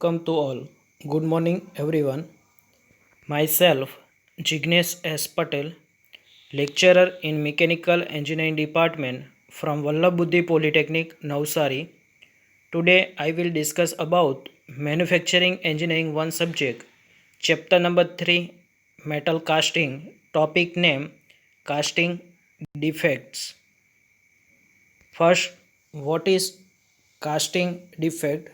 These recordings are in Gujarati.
Welcome to all. Good morning, everyone. Myself, Jignesh S. Patel, lecturer in Mechanical Engineering Department from Vallabh Polytechnic, Navsari. Today, I will discuss about Manufacturing Engineering 1 subject, chapter number 3, Metal Casting, topic name, Casting Defects. First, what is casting defect?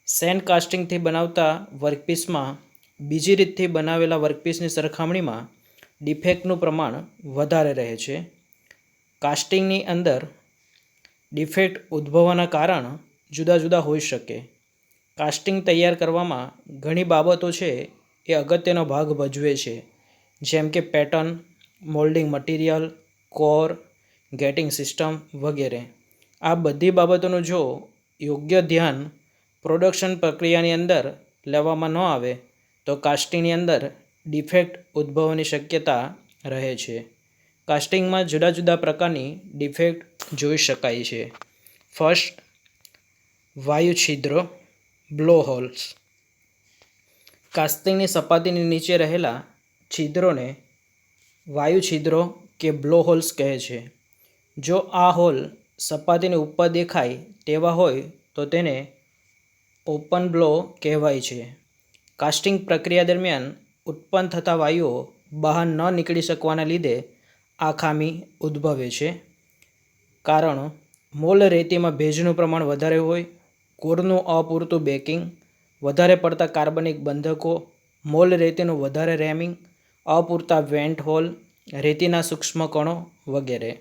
Sand કાસ્ટિંગથી બનાવતા વર્કપીસમાં બીજી રીતથી બનાવેલા વર્કપીસની સરખામણીમાં ડિફેક્ટનું પ્રમાણ વધારે રહે છે. કાસ્ટિંગની અંદર ડિફેક્ટ ઉદ્ભવવાના કારણ જુદા જુદા હોઈ શકે. કાસ્ટિંગ તૈયાર કરવામાં ઘણી બાબતો છે એ અગત્યનો ભાગ ભજવે છે, જેમ કે pattern, moulding material, core, gating system વગેરે. આ બધી બાબતોનું જો યોગ્ય ધ્યાન પ્રોડક્શન પ્રક્રિયાની અંદર લેવામાં ન આવે તો કાસ્ટિંગની અંદર ડિફેક્ટ ઉદ્ભવવાની શક્યતા રહે છે. કાસ્ટિંગમાં જુદા જુદા પ્રકારની ડિફેક્ટ જોઈ શકાય છે. ફર્સ્ટ, વાયુ છિદ્રો, બ્લો હોલ્સ. કાસ્ટિંગની સપાટીની નીચે રહેલા છિદ્રોને વાયુ છિદ્રો કે બ્લો હોલ્સ કહે છે. જો આ હોલ સપાટીની ઉપર દેખાય તેવા હોય તો તેને ઓપન બ્લો કહેવાય છે. કાસ્ટિંગ પ્રક્રિયા દરમિયાન ઉત્પન્ન થતા વાયુઓ બહાર ન નીકળી શકવાના લીધે આ ખામી ઉદ્ભવે છે. કારણો: મોલ રેતીમાં ભેજનું પ્રમાણ વધારે હોય, કોરનું અપૂરતું બેકિંગ, વધારે પડતા કાર્બનિક બંધકો, મોલ રેતીનું વધારે રેમિંગ, અપૂરતા વેન્ટ હોલ, રેતીના સૂક્ષ્મ કણો વગેરે.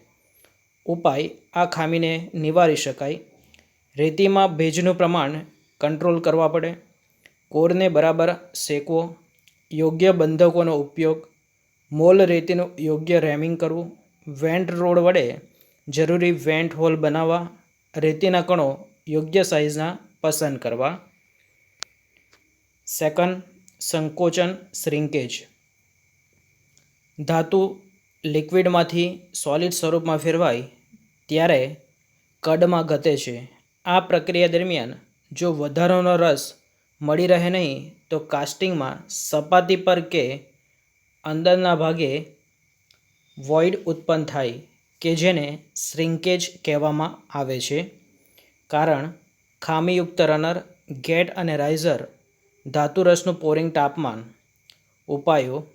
ઉપાય: આ ખામીને નિવારી શકાય. રેતીમાં ભેજનું પ્રમાણ કંટ્રોલ કરવા પડે, કોરને બરાબર શેકવો, યોગ્ય બંધકોનો ઉપયોગ, મોલ રેતીનું યોગ્ય રેમિંગ કરવું, વેન્ટ રોડ વડે જરૂરી વેન્ટ હોલ બનાવવા, રેતીના કણો યોગ્ય સાઇઝના પસંદ કરવા. સેકન્ડ, સંકોચન શ્રિંકેજ. ધાતુ લિક્વિડમાંથી સોલિડ સ્વરૂપમાં ફેરવાય ત્યારે કદમાં ઘટે છે. આ પ્રક્રિયા દરમિયાન જો વધારાનો રસ મળી રહે નહીં તો કાસ્ટિંગમાં સપાટી પર કે અંદરના ભાગે વોઇડ ઉત્પન્ન થાય કે જેને શ્રિંકેજ કહેવામાં આવે છે. કારણ: ખામીયુક્ત રનર, ગેટ અને રાઇઝર, ધાતુ રસનું પોરિંગ તાપમાન. ઉપાયો: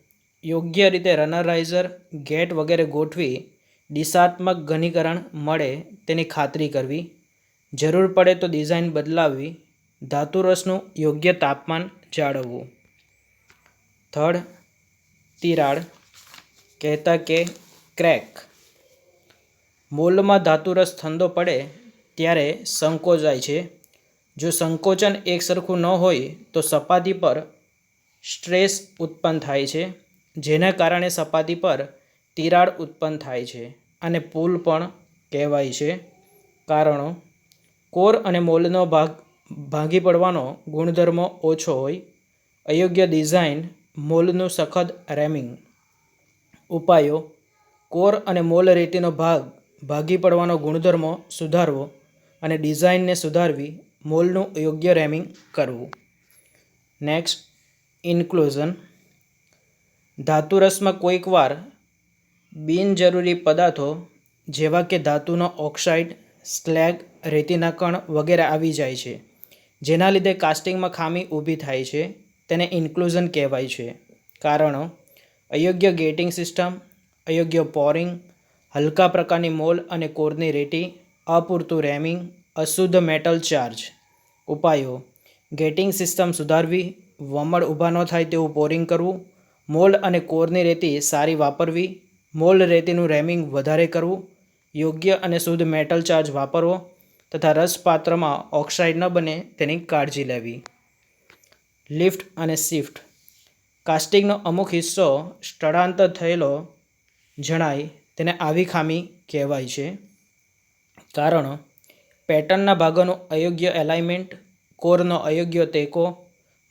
યોગ્ય રીતે રનર, રાઇઝર, ગેટ વગેરે ગોઠવી દિશાત્મક ઘનીકરણ મળે તેની ખાતરી કરવી. જરૂર પડે તો ડિઝાઇન બદલાવવી. ધાતુ રસનું યોગ્ય તાપમાન જાળવવું. થર્ડ, તિરાડ કહેતા કે ક્રેક. મોલ્ડમાં ધાતુ રસ ઠંડો પડે ત્યારે સંકોચાય છે. જો સંકોચન એકસરખું ન હોય તો સપાટી પર સ્ટ્રેસ ઉત્પન્ન થાય છે, જેના કારણે સપાટી પર તિરાડ ઉત્પન્ન થાય છે અને પુલ પણ કહેવાય છે. કારણો: કોર અને મોલ્ડનો ભાંગી પડવાનો ગુણધર્મ ઓછો હોય, અયોગ્ય ડિઝાઇન, મોલ્ડનું સખત રેમિંગ. ઉપાયો: કોર અને મોલ્ડ રેતીનો ભાગી પડવાનો ગુણધર્મ સુધારવો અને ડિઝાઇનને સુધારવી, મોલ્ડનું યોગ્ય રેમિંગ કરવું. Next, inclusion. ધાતુ રસમાં કોઈકવાર બિનજરૂરી પદાર્થો જેવા કે ધાતુનો ઓક્સાઇડ, સ્લેગ, રેતીના કણ વગેરે આવી જાય છે, જેના લીધે કાસ્ટિંગમાં ખામી ઊભી થાય છે. તેને ઇન્ક્લુઝન કહેવાય છે. કારણો: અયોગ્ય ગેટિંગ સિસ્ટમ, અયોગ્ય પોરિંગ, હલકા પ્રકારની મોલ અને કોરની રેતી, અપૂરતું રેમિંગ, અશુદ્ધ મેટલ ચાર્જ. ઉપાયો: ગેટિંગ સિસ્ટમ સુધારવી, વમળ ઊભા ન થાય તેવું પોરિંગ કરવું, મોલ્ડ અને કોરની રેતી સારી વાપરવી, મોલ્ડ રેતીનું રેમિંગ વધારે કરવું, યોગ્ય અને શુદ્ધ મેટલ ચાર્જ વાપરવો તથા રસપાત્રમાં ઓક્સાઇડ ન બને તેની કાળજી લેવી. લિફ્ટ અને શિફ્ટ. કાસ્ટિંગનો અમુક હિસ્સો સ્થળાંતર થયેલો જણાય તેને આવી ખામી કહેવાય છે. કારણો: પેટર્નના ભાગોનું અયોગ્ય એલાઇનમેન્ટ, કોરનો અયોગ્ય ટેકો,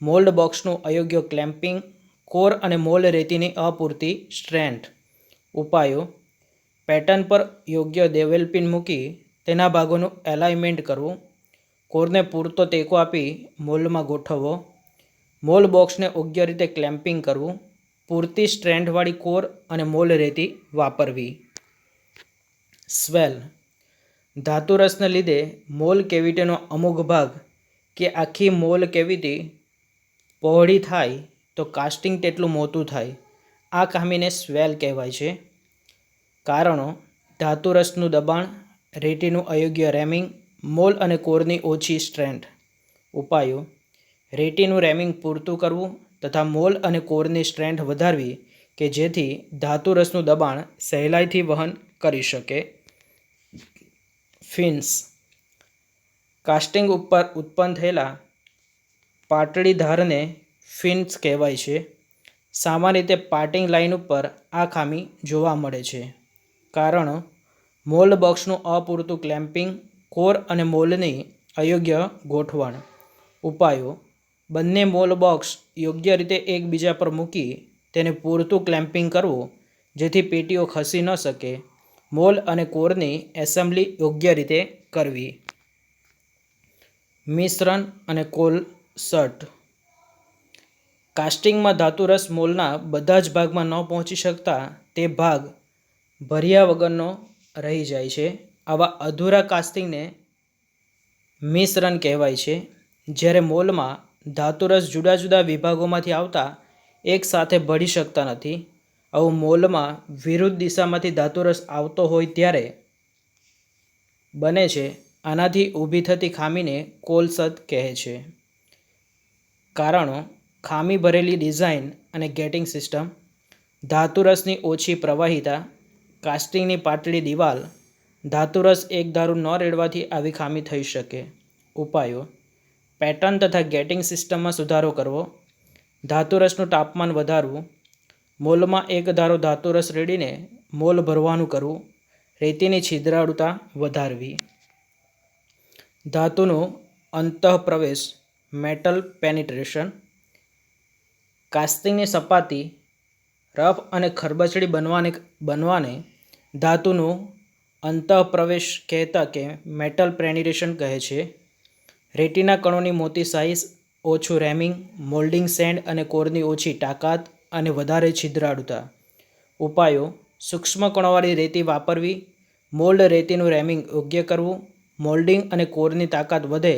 મોલ્ડ બોક્સનું અયોગ્ય ક્લેમ્પિંગ, કોર અને મોલ્ડ રેતીની અપૂરતી સ્ટ્રેન્થ. ઉપાયો: પેટર્ન પર યોગ્ય ડેવેલ પિન મૂકી તેના ભાગોનું એલાઇનમેન્ટ કરવું, કોરને પૂરતો ટેકો આપી મોલ્ડમાં ગોઠવવો, મોલ્ડ બોક્સને યોગ્ય રીતે ક્લેમ્પિંગ કરવું, પૂરતી સ્ટ્રેન્થવાળી કોર અને મોલ્ડ રેતી વાપરવી. સ્વેલ ધાતુરસને લીધે મોલ્ડ કેવિટીનો અમુક ભાગ કે આખી મોલ્ડ કેવિટી પહોળી થાય તો કાસ્ટિંગ તેટલું મોટું થાય. આ ખામીને સ્વેલ કહેવાય છે. કારણો: ધાતુરસનું દબાણ, રેતીનું અયોગ્ય રેમિંગ, મોલ્ડ અને કોરની ઓછી સ્ટ્રેન્થ. ઉપાયો: રેતીનું રેમિંગ પૂરતું કરવું તથા મોલ્ડ અને કોરની સ્ટ્રેન્થ વધારવી કે જેથી ધાતુરસનું દબાણ સહેલાઈથી વહન કરી શકે. ફિન્સ કાસ્ટિંગ ઉપર ઉત્પન્ન થયેલા પાતળી ધારને ફિન્સ કહેવાય છે. સામાન્ય રીતે પાર્ટિંગ લાઇન ઉપર આ ખામી જોવા મળે છે. કારણો: મોલ્ડ બોક્સનું અપૂરતું ક્લેમ્પિંગ, કોર અને મોલ્ડની અયોગ્ય ગોઠવણ. ઉપાયો: બંને મોલ્ડ બોક્સ યોગ્ય રીતે એકબીજા પર મૂકી તેને પૂરતું ક્લેમ્પિંગ કરવું જેથી પેટીઓ ખસી ન શકે. મોલ્ડ અને કોરની એસેમ્બલી યોગ્ય રીતે કરવી. મિશ્રણ અને કોલસટ કાસ્ટિંગમાં ધાતુરસ મોલ્ડના બધા જ ભાગમાં ન પહોંચી શકતા તે ભાગ ભર્યા વગરનો રહી જાય છે. આવા અધૂરા કાસ્ટિંગને મિશ્રણ કહેવાય છે. જ્યારે મોલ્ડમાં ધાતુરસ જુદા જુદા વિભાગોમાંથી આવતા એક સાથે ભળી શકતા નથી. આવું મોલ્ડમાં વિરુદ્ધ દિશામાંથી ધાતુરસ આવતો હોય ત્યારે બને છે. આનાથી ઊભી થતી ખામીને કોલસત કહે છે. કારણો: ખામી ભરેલી ડિઝાઇન અને ગેટિંગ સિસ્ટમ, ધાતુરસની ઓછી પ્રવાહિતા, કાસ્ટિંગની પાતળી દિવાલ, ધાતુરસ એકધારું ન રેડવાથી આવી ખામી થઈ શકે. ઉપાયો: પેટર્ન તથા ગેટિંગ સિસ્ટમમાં સુધારો કરવો, ધાતુરસનું તાપમાન વધારવું, મોલ્ડમાં એકધારો ધાતુરસ રેડીને મોલ્ડ ભરવાનું કરવું, રેતીની છિદ્રાળુતા વધારવી. ધાતુનું અંતઃપ્રવેશ મેટલ પેનિટ્રેશન કાસ્ટિંગની સપાટી રફ અને ખરબચડી બનવાને ધાતુનું અંતઃપ્રવેશ કહેતા કે મેટલ પેનિટ્રેશન કહે છે. રેતીના કણોની મોટી સાઇઝ, ઓછું રેમિંગ, મોલ્ડિંગ સેન્ડ અને કોરની ઓછી તાકાત અને વધારે છિદ્રાળુતા. ઉપાયો: સૂક્ષ્મ કણોવાળી રેતી વાપરવી, મોલ્ડ રેતીનું રેમિંગ યોગ્ય કરવું, મોલ્ડિંગ અને કોરની તાકાત વધે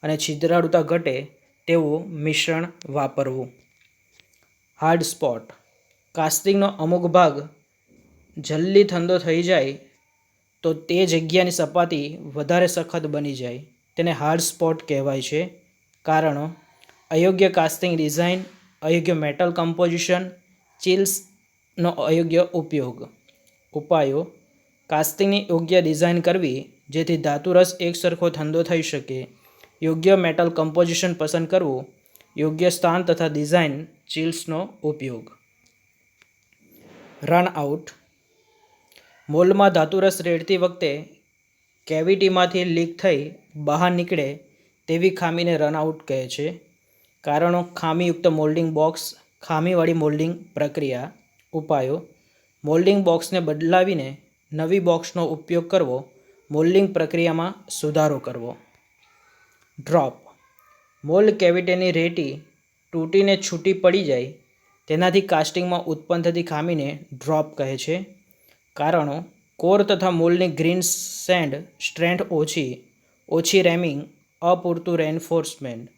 અને છિદ્રાળુતા ઘટે તેવું મિશ્રણ વાપરવું. હાર્ડ સ્પોટ કાસ્ટિંગનો અમુક ભાગ જલ્દી ઠંડો થઈ જાય તો તે જગ્યાની સપાટી વધારે સખત બની જાય. તેને હાર્ડ સ્પોટ કહેવાય છે. કારણો: અયોગ્ય કાસ્ટિંગ ડિઝાઇન, અયોગ્ય મેટલ કમ્પોઝિશન, ચિલ્સનો અયોગ્ય ઉપયોગ. ઉપાયો: કાસ્ટિંગની યોગ્ય ડિઝાઇન કરવી જેથી ધાતુરસ એકસરખો ઠંડો થઈ શકે, યોગ્ય મેટલ કમ્પોઝિશન પસંદ કરવું, યોગ્ય સ્થાન તથા ડિઝાઇન ચિલ્સનો ઉપયોગ. રન આઉટ મોલ્ડમાં ધાતુરસ રેડતી વખતે કેવિટીમાંથી લીક થઈ બહાર નીકળે તેવી ખામીને રનઆઉટ કહે છે. કારણો: ખામીયુક્ત મોલ્ડિંગ બોક્સ, ખામીવાળી મોલ્ડિંગ પ્રક્રિયા. ઉપાયો: મોલ્ડિંગ બોક્સને બદલાવીને નવી બોક્સનો ઉપયોગ કરવો, મોલ્ડિંગ પ્રક્રિયામાં સુધારો કરવો. ડ્રોપ મોલ્ડ કેવિટીની રેતી તૂટીને છૂટી પડી જાય તેનાથી કાસ્ટિંગમાં ઉત્પન્ન થતી ખામીને ડ્રોપ કહે છે. કારણો: કોર તથા મોલ્ડની ગ્રીન સેન્ડ સ્ટ્રેન્થ ઓછી રેમિંગ, અપૂરતું રેન્ફોર્સમેન્ટ.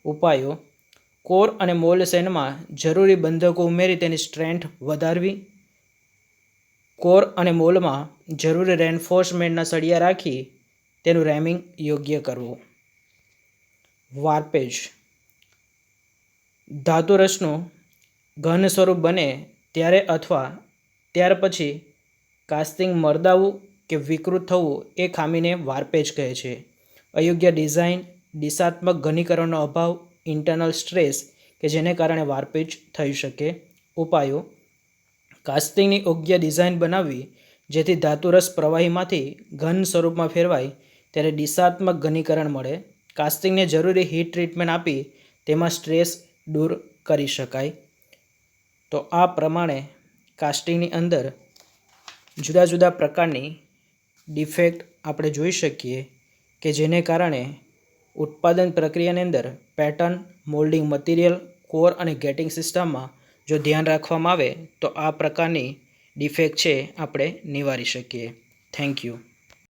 ઉપાયો: કોર અને મોલ્ડ સેન્ડમાં જરૂરી બંધકો ઉમેરી તેની સ્ટ્રેન્થ વધારવી, કોર અને મોલ્ડમાં જરૂરી રેન્ફોર્સમેન્ટના સળિયા રાખી તેનું રેમિંગ યોગ્ય કરવું. વાર્પેજ ધાતુરસનું ઘન સ્વરૂપ બને ત્યારે અથવા ત્યાર પછી કાસ્ટિંગ મરદાવું કે વિકૃત થવું એ ખામીને વાર્પેજ કહે છે. અયોગ્ય ડિઝાઇન, દિશાત્મક ઘનીકરણનો અભાવ, ઇન્ટરનલ સ્ટ્રેસ કે જેને કારણે વાર્પેજ થઈ શકે. ઉપાયો: કાસ્ટિંગની યોગ્ય ડિઝાઇન બનાવવી જેથી ધાતુરસ પ્રવાહીમાંથી ઘન સ્વરૂપમાં ફેરવાય ત્યારે દિશાત્મક ઘનીકરણ મળે. કાસ્ટિંગને જરૂરી હીટ ટ્રીટમેન્ટ આપી તેમાં સ્ટ્રેસ દૂર કરી શકાય. તો આ પ્રમાણે કાસ્ટિંગની અંદર જુદા જુદા પ્રકારની ડિફેક્ટ આપણે જોઈ શકીએ કે જેને કારણે ઉત્પાદન પ્રક્રિયાની અંદર પેટર્ન, મોલ્ડિંગ મટીરિયલ, કોર અને ગેટિંગ સિસ્ટમમાં જો ધ્યાન રાખવામાં આવે તો આ પ્રકારની ડિફેક્ટ છે આપણે નિવારી શકીએ. Thank you.